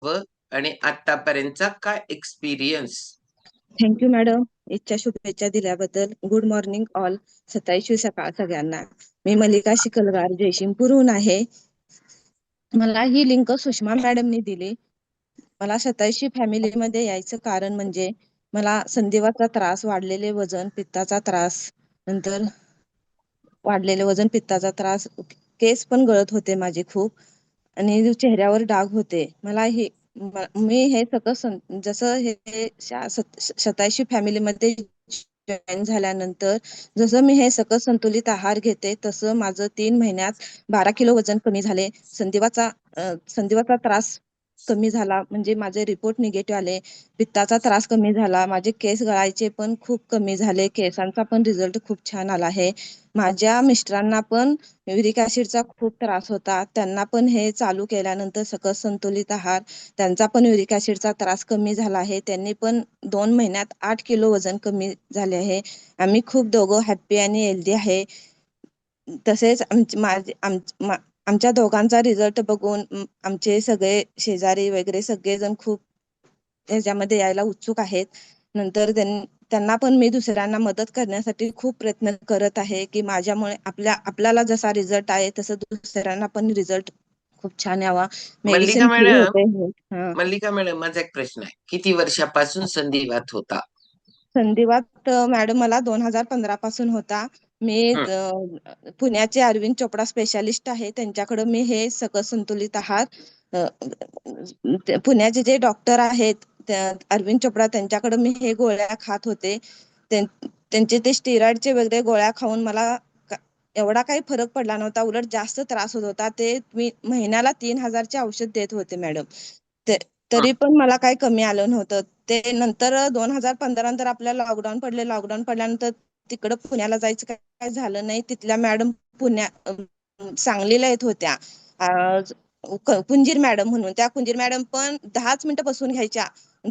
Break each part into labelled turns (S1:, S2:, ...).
S1: आणि आतापर्यंतचा काय एक्सपिरियन्स?
S2: Thank you madam. इच्छा शुभेच्छा दिल्याबद्दल. Good morning all. 27वी सकाळ सगळ्यांना. मी मल्लिका शिकलगार जयसिंगपूरहून आहे. मला ही लिंक सुषमा मॅडमनी दिली. मला 27वी फॅमिलीमध्ये यायचं कारण म्हणजे मला संधिवाचा त्रास, वाढलेले वजन, पित्ताचा त्रास, नंतर वाढलेले वजन, पित्ताचा त्रास, केस पण गळत होते माझे खूप, आणि चेहऱ्यावर डाग होते. मला हे मी हे सगळं जसं हे 27वी फॅमिलीमध्ये जॉईन झाल्यानंतर जसं मी हे सगळं संतुलित आहार घेते तसं माझं 3 महिन्यात 12 किलो वजन कमी झाले. संधिवाचा त्रास कमी झाला, म्हणजे माझे रिपोर्ट निगेटिव्ह आले. पित्ताचा त्रास कमी झाला, माझे केस गळायचे पण खूप कमी झाले, केसांचा पण रिझल्ट खूप छान आला आहे. माझ्या मिस्टरांना पण युरिक ऍसिडचा खूप त्रास होता, त्यांना पण हे चालू केल्यानंतर सकस संतुलित आहार, त्यांचा पण युरिक ऍसिडचा त्रास कमी झाला आहे. त्यांनी पण 2 महिन्यात 8 किलो वजन कमी झाले आहे. आम्ही खूप दोघं हॅप्पी आणि हेल्दी आहे. तसेच आमच्या दोघांचा रिझल्ट बघून आमचे सगळे शेजारी वगैरे सगळेजण खूप ह्याच्यामध्ये यायला उत्सुक आहेत. नंतर त्यांना पण मी दुसऱ्यांना मदत करण्यासाठी खूप प्रयत्न करत आहे की माझ्यामुळे आपल्याला जसा रिझल्ट आहे तसं दुसऱ्यांना पण रिझल्ट खूप छान यावा. मेडिसिन
S1: मल्लिका
S2: फ्री
S1: मॅडम,
S2: होते. हा.
S1: मल्लिका मॅडम, माझा एक प्रश्न आहे. किती वर्षापासून संधिवात होता?
S2: संधिवात मॅडम मला 2015 पासून होता. मी
S1: हं.
S2: पुण्याचे अरविंद चोपडा स्पेशालिस्ट आहे, त्यांच्याकडे मी हे सकस संतुलित आहार, अ, पुण्याचे जे डॉक्टर आहेत अरविंद चोपडा, त्यांच्याकडे मी हे गोळ्या खात होते. त्यांचे ते स्टिरॉइडचे वगैरे गोळ्या खाऊन मला एवढा काही फरक पडला नव्हता, उलट जास्त त्रास होत होता. ते मी महिन्याला 3,000चे औषध देत होते मॅडम. तरी पण मला काही कमी आलं नव्हतं. ते नंतर 2015 नंतर आपल्याला लॉकडाऊन पडले. लॉकडाऊन पडल्यानंतर तिकडं पुण्याला जायचं काय झालं नाही. तिथल्या मॅडम सांगलीला येत होत्या, कुंजीर मॅडम म्हणून. त्या कुंजीर मॅडम पण 10च मिनिटं बसून घ्यायच्या,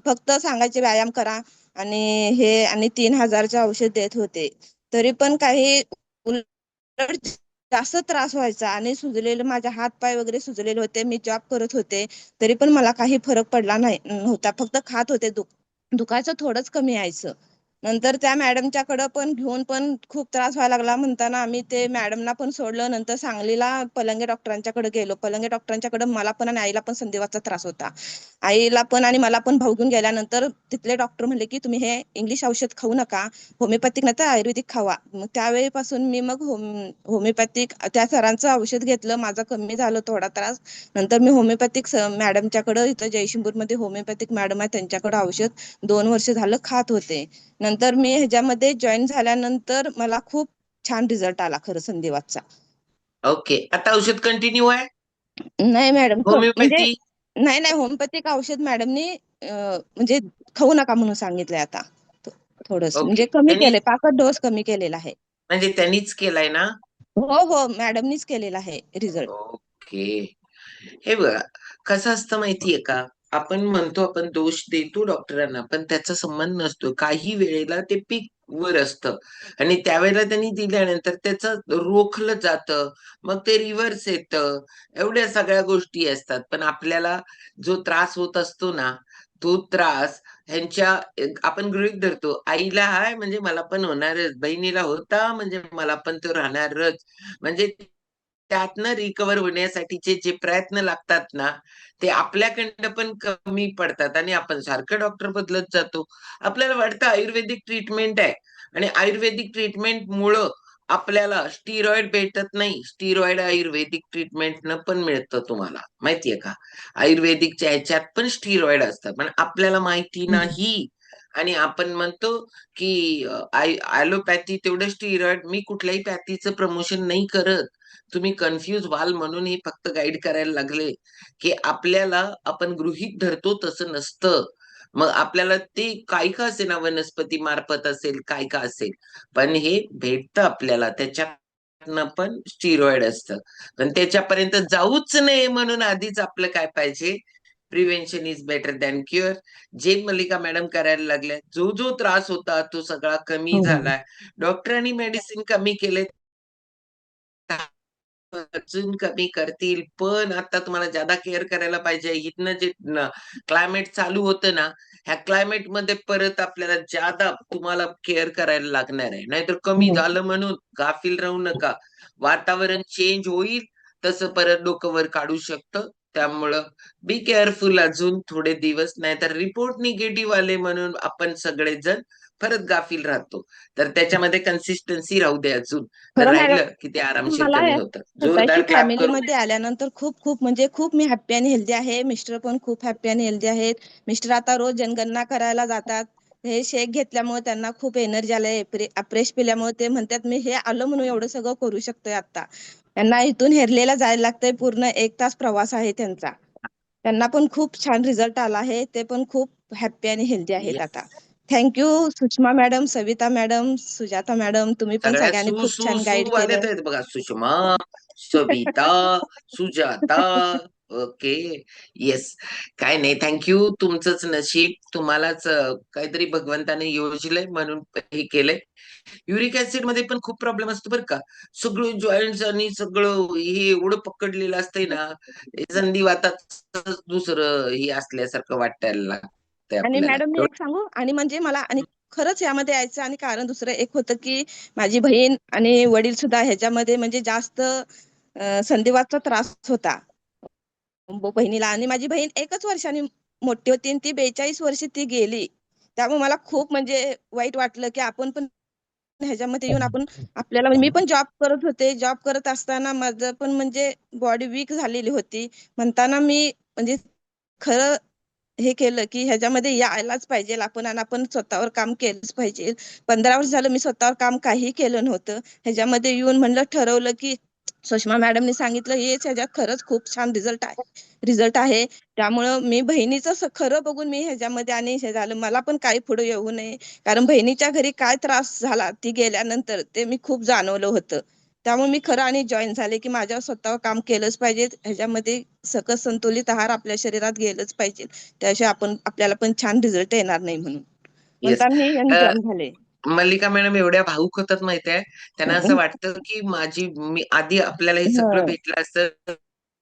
S2: फक्त सांगायचे व्यायाम करा आणि 3,000चे औषध देत होते. तरी पण काही उलट जास्त त्रास व्हायचा आणि सुजलेले माझे हात पाय वगैरे सुजलेले होते. मी जॉब करत होते तरी पण मला काही फरक पडला नव्हता, फक्त खात होते. दुखायचं थोडंच कमी यायचं. नंतर त्या मॅडमच्याकडे पण घेऊन पण खूप त्रास व्हायला लागला म्हणताना आम्ही ते मॅडमना पण सोडलं. नंतर सांगलीला पलंगे डॉक्टरांच्याकडे गेलो. पलंगे डॉक्टरांच्याकडे मला पण आणि आईला पण संधिवाचा त्रास होता. आईला पण आणि मला पण भाऊ घेऊन गेल्यानंतर तिथले डॉक्टर म्हणले की तुम्ही हे इंग्लिश औषध खाऊ नका, होमिओपॅथिक नाही तर आयुर्वेदिक खावा. मग त्यावेळीपासून मी मग होमिओपॅथिक त्या सरांचं औषध घेतलं, माझा कमी झालं थोडा त्रास. नंतर मी होमिओपॅथिक मॅडमच्याकडे, इथं जयशिंगपूरमध्ये होमिओपॅथिक मॅडम आहे, त्यांच्याकडे औषध 2 वर्ष झालं खात होते. नंतर मी ह्याच्यामध्ये जॉईन झाल्यानंतर मला खूप छान रिझल्ट आला खरं संधिवातचा.
S1: ओके, आता औषध कंटिन्यू आहे?
S2: नाही मॅडम, म्हणजे
S1: होमिओपॅथी?
S2: नाही नाही, होमिओपॅथिक औषध मॅडमनी म्हणजे खाऊ नका म्हणून सांगितलंय आता. थोडस
S1: ओके,
S2: म्हणजे कमी
S1: त्यांनी
S2: केलंय, 5 डोस कमी केलेला आहे.
S1: म्हणजे त्यांनीच केलाय ना?
S2: हो हो, मॅडमनीच केलेला आहे रिझल्ट.
S1: ओके. हे बघा, कसं असतं माहितीये का, आपण म्हणतो, आपण दोष देतो डॉक्टरांना, पण त्याचा संबंध नसतो. काही वेळेला ते पीक वर असतं आणि त्यावेळेला त्यांनी दिल्यानंतर त्याचं रोखलं जातं, मग ते रिव्हर्स येतं. एवढ्या सगळ्या गोष्टी असतात. पण आपल्याला जो त्रास होत असतो ना, तो त्रास ह्यांच्या आपण गृहीत धरतो. आईला आहे म्हणजे मला पण होणारच, बहिणीला होता म्हणजे मला पण तो राहणारच. म्हणजे त्यातनं रिकव्हर होण्यासाठीचे जे प्रयत्न लागतात ना, ते आपल्याकडनं पण कमी पडतात आणि आपण सारखं डॉक्टर बदलत जातो. आपल्याला वाटतं आयुर्वेदिक ट्रीटमेंट आहे आणि आयुर्वेदिक ट्रीटमेंटमुळं आपल्याला स्टिरॉइड भेटत नाही. स्टिरॉइड आयुर्वेदिक ट्रीटमेंटनं पण मिळतं तुम्हाला, माहितीये का? आयुर्वेदिकच्या ह्याच्यात पण स्टिरॉइड असतात, पण आपल्याला माहिती नाही. आणि आपण म्हणतो, की ॲलोपॅथी तेवढं स्टिरॉइड. मी कुठल्याही पॅथीचं प्रमोशन नाही करत. तुम्ही कन्फ्यूज व्हाल म्हणून हे फक्त गाईड करायला लागले, की आपल्याला आपण गृहीत धरतो तसं नसतं. मग आपल्याला ते काही का असेना, वनस्पती मार्फत असेल, काय का असेल, पण हे भेटतं आपल्याला. त्याच्यातनं पण स्टिरॉइड असतं. पण त्याच्यापर्यंत जाऊच नये म्हणून आधीच आपलं काय पाहिजे, prevention is better than cure. जे मल्लिका मॅडम करायला लागल्या, जो जो त्रास होता तो सगळा कमी
S2: हो.
S1: झालाय. डॉक्टरांनी मेडिसिन कमी केले, अजून कमी करतील, पण आता तुम्हाला ज्यादा केअर करायला पाहिजे. इथनं जे क्लायमेट चालू होतं ना, ह्या क्लायमेट मध्ये परत आपल्याला ज्यादा तुम्हाला केअर करायला लागणार आहे. नाहीतर कमी
S2: हो.
S1: झालं म्हणून गाफील राहू नका. वातावरण चेंज होईल तसं परत डोकं वर काढू शकतं. त्यामुळं बी केअरफुल अजून थोडे दिवस, नाहीतर रिपोर्ट निगेटिव्ह आले म्हणून आपण सगळेजण परत गाफील राहतो. तर त्याच्यामध्ये कन्सिस्टन्सी राहू दे अजून. तर
S2: खरं मॅडम,
S1: राहिलं की ते आरामशीर
S2: मला
S1: कमी होतं.
S2: स्वतःची
S1: जोरदार क्लॅप करू.
S2: फॅमिलीमध्ये आल्यानंतर खूप खूप म्हणजे खूप मी हॅप्पी आणि हेल्दी आहे. मिस्टर पण खूप हॅप्पी आणि हेल्दी आहेत. मिस्टर आता रोज जनगणना करायला जातात. हे शेक घेतल्यामुळे त्यांना खूप एनर्जी आले. अप्रेश पिल्यामुळे ते म्हणतात मी हे आलं म्हणून एवढं सगळं करू शकतोय आता. त्यांना इथून हेरलेला जायला लागतंय. पूर्ण 1 तास प्रवास आहे त्यांचा. त्यांना पण खूप छान रिझल्ट आला आहे. ते पण खूप हॅप्पी आणि हेल्दी आहेत
S1: Yes.
S2: आता. Thank you Sushma madam, Savita madam, Sujata madam. तुम्ही पण
S1: सगळ्यात
S2: सगळ्यांनी
S1: सु
S2: खूप
S1: सु
S2: छान
S1: सु
S2: गाईड
S1: आलेत
S2: केलं.
S1: आहेत बघा. सुषमा, सविता, सुजाता. ओके. येस. काय नाही, थँक्यू. तुमचंच नशीब. तुम्हालाच काहीतरी भगवंताने योजलंय म्हणून हे केलंय. युरिक ऍसिड मध्ये पण खूप प्रॉब्लेम असतो बरं का. सगळं जॉईंट्स आणि सगळं हे एवढं पकडलेलं असतंय ना, हे संधिवाताच दुसरं हे असल्यासारखं वाटायला लागतंय
S2: आणि
S1: आपल्याला.
S2: मॅडम मी एक सांगू आणि म्हणजे मला आणि खरंच यामध्ये यायचं आणि कारण दुसरं एक होतं की माझी बहीण आणि वडील सुद्धा ह्याच्यामध्ये म्हणजे जास्त संधिवातचा त्रास होता बहिणीला. आणि माझी बहीण 1 वर्षांनी मोठी होती आणि ती 42 वर्षी ती गेली. त्यामुळे मला खूप म्हणजे वाईट वाटलं की आपण पण ह्याच्यामध्ये येऊन आपण आपल्याला मी पण जॉब करत होते. जॉब करत असताना माझं पण म्हणजे बॉडी वीक झालेली होती. म्हणताना मी म्हणजे खरं हे केलं की ह्याच्यामध्ये यायलाच पाहिजे आपण आणि आपण स्वतःवर काम केलंच पाहिजे. 15 वर्ष झालं मी स्वतःवर काम काही केलं नव्हतं. ह्याच्यामध्ये येऊन म्हणलं ठरवलं की सुषमा मॅडमने सांगितलं हेच ह्याच्यात खरंच खूप छान रिझल्ट आहे. त्यामुळं मी बहिणीचं खरं बघून मी ह्याच्यामध्ये आणि हे झालं मला पण काही पुढे येऊ नये. कारण बहिणीच्या घरी काय त्रास झाला ती गेल्यानंतर ते मी खूप जाणवलं होतं. त्यामुळे मी खरं आणि जॉईन झाले की माझ्या स्वतःवर काम केलंच पाहिजे. ह्याच्यामध्ये सकस संतुलित आहार आपल्या शरीरात गेलंच पाहिजे. त्याशिवाय आपल्याला पण छान रिझल्ट येणार नाही म्हणून
S1: येस.
S2: म्हणता मी जॉईन झाले.
S1: मल्लिका मॅडम एवढ्या भावुक होतात माहितीये. त्यांना असं वाटतं की मी आधी आपल्याला हे सगळं
S2: हं.
S1: भेटलं असतं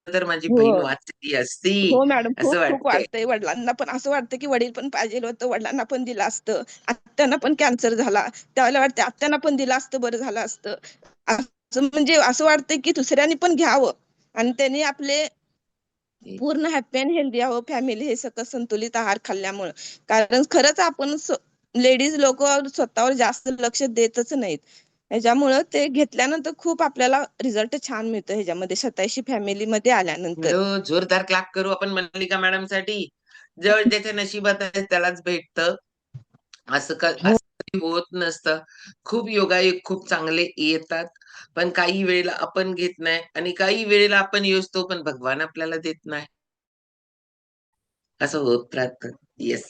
S1: तर माझी बहीण
S2: हो.
S1: वाचली असती,
S2: हो मॅडम,
S1: असं
S2: खूप खूप
S1: वाटतंय.
S2: वाटतंय. वडिलांना पण असं वाटतं की वडील पण पाहिजे होतं, वडिलांना पण दिलं असतं. आत्यांना पण कॅन्सर झाला. त्यावेळेला वाटतं आत्यांना पण दिलं असतं बरं झालं असतं. असं म्हणजे असं वाटतं की दुसऱ्यांनी पण घ्यावं आणि त्यांनी आपले पूर्ण हॅपी अँड हेल्दी आहो फॅमिली हे सकस संतुलित आहार खाल्ल्यामुळं. कारण खरंच आपण लेडीज लोक स्वतःवर जास्त लक्ष देतच नाहीत. ह्याच्यामुळं ते घेतल्यानंतर खूप आपल्याला रिझल्ट छान मिळतो ह्याच्यामध्ये 27 फॅमिलीमध्ये आल्यानंतर.
S1: हॅलो, जोरदार क्लॅप करू आपण मल्लिका मॅडम साठी. जवळ ज्याच्या नशिबात आहे त्यालाच भेटतं.
S2: हो.
S1: असं कधी होत नसतं. खूप योगायोग खूप चांगले येतात. पण काही वेळेला आपण घेत नाही आणि काही वेळेला आपण योजतो पण भगवान आपल्याला देत नाही. असं होत राहतं. येस.